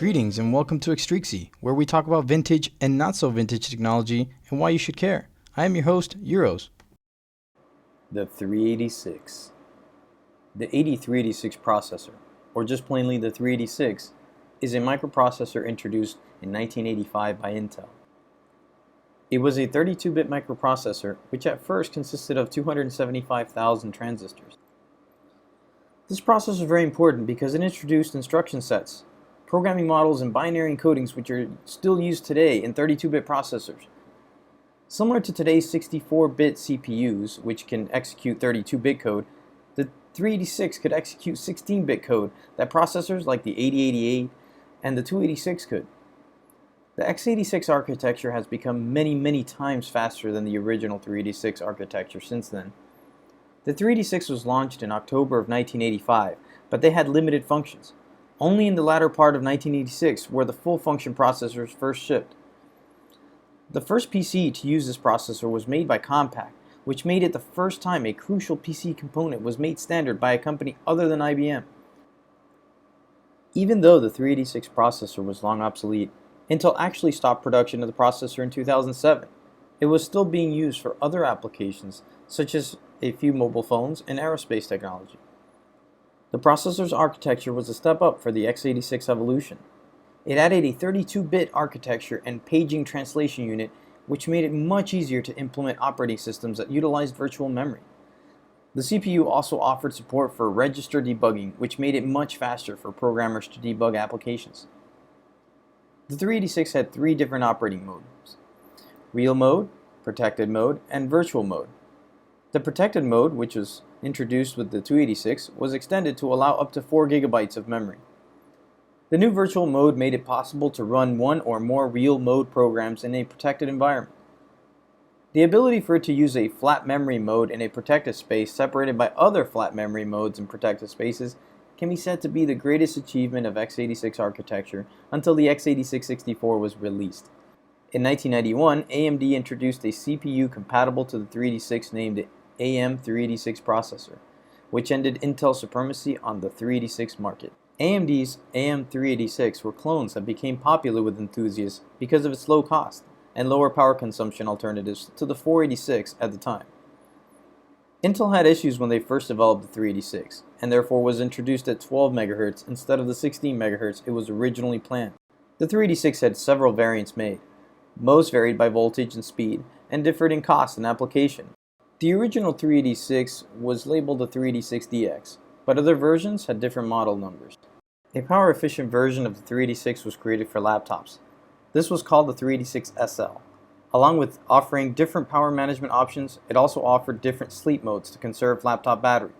Greetings and welcome to Extrexy, where we talk about vintage and not so vintage technology and why you should care. I am your host, Euros. The 386. The 8386 processor, or just plainly the 386, is a microprocessor introduced in 1985 by Intel. It was a 32-bit microprocessor which at first consisted of 275,000 transistors. This processor is very important because it introduced instruction sets, programming models, and binary encodings which are still used today in 32-bit processors. Similar to today's 64-bit CPUs, which can execute 32-bit code, the 386 could execute 16-bit code that processors like the 8088 and the 286 could. The x86 architecture has become many times faster than the original 386 architecture since then. The 386 was launched in October of 1985, but they had limited functions. Only in the latter part of 1986 were the full-function processors first shipped. The first PC to use this processor was made by Compaq, which made it the first time a crucial PC component was made standard by a company other than IBM. Even though the 386 processor was long obsolete, Intel actually stopped production of the processor in 2007. It was still being used for other applications, such as a few mobile phones and aerospace technology. The processor's architecture was a step up for the x86 evolution. It added a 32-bit architecture and paging translation unit, which made it much easier to implement operating systems that utilized virtual memory. The CPU also offered support for register debugging, which made it much faster for programmers to debug applications. The 386 had three different operating modes: real mode, protected mode, and virtual mode. The protected mode, which was introduced with the 286, was extended to allow up to 4 GB of memory. The new virtual mode made it possible to run one or more real mode programs in a protected environment. The ability for it to use a flat memory mode in a protected space separated by other flat memory modes in protected spaces can be said to be the greatest achievement of x86 architecture until the x86-64 was released. In 1991, AMD introduced a CPU compatible to the 386 named the AM386 processor, which ended Intel's supremacy on the 386 market. AMD's AM386 were clones that became popular with enthusiasts because of its low cost and lower power consumption alternatives to the 486 at the time. Intel had issues when they first developed the 386, and therefore was introduced at 12 MHz instead of the 16 MHz it was originally planned. The 386 had several variants made. Most varied by voltage and speed, and differed in cost and application. The original 386 was labeled the 386DX, but other versions had different model numbers. A power-efficient version of the 386 was created for laptops. This was called the 386SL. Along with offering different power management options, it also offered different sleep modes to conserve laptop battery.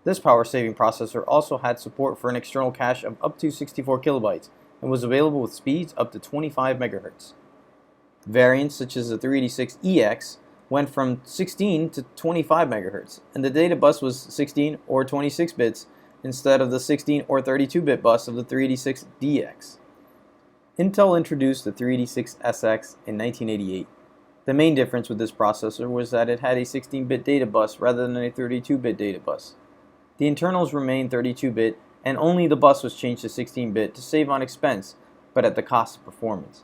This power-saving processor also had support for an external cache of up to 64 kilobytes and was available with speeds up to 25 MHz. Variants such as the 386EX went from 16 to 25 MHz, and the data bus was 16 or 26 bits instead of the 16 or 32-bit bus of the 386DX. Intel introduced the 386SX in 1988. The main difference with this processor was that it had a 16-bit data bus rather than a 32-bit data bus. The internals remained 32-bit, and only the bus was changed to 16-bit to save on expense, but at the cost of performance.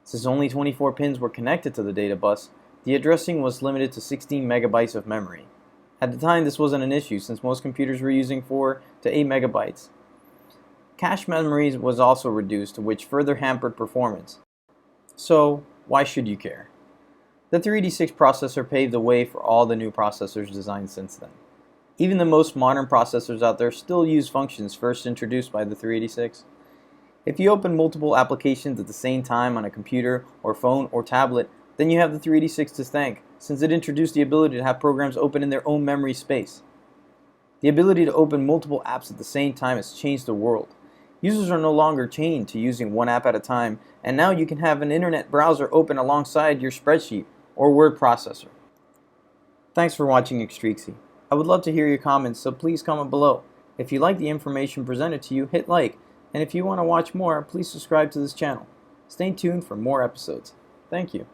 Since only 24 pins were connected to the data bus, the addressing was limited to 16 megabytes of memory. At the time, this wasn't an issue since most computers were using 4 to 8 megabytes. Cache memory was also reduced, which further hampered performance. So, why should you care? The 386 processor paved the way for all the new processors designed since then. Even the most modern processors out there still use functions first introduced by the 386. If you open multiple applications at the same time on a computer or phone or tablet, then you have the 386 to thank, since it introduced the ability to have programs open in their own memory space. The ability to open multiple apps at the same time has changed the world. Users are no longer chained to using one app at a time, and now you can have an internet browser open alongside your spreadsheet or word processor. Thanks for watching Extrexy. I would love to hear your comments, so please comment below. If you like the information presented to you, hit like. And if you want to watch more, please subscribe to this channel. Stay tuned for more episodes. Thank you.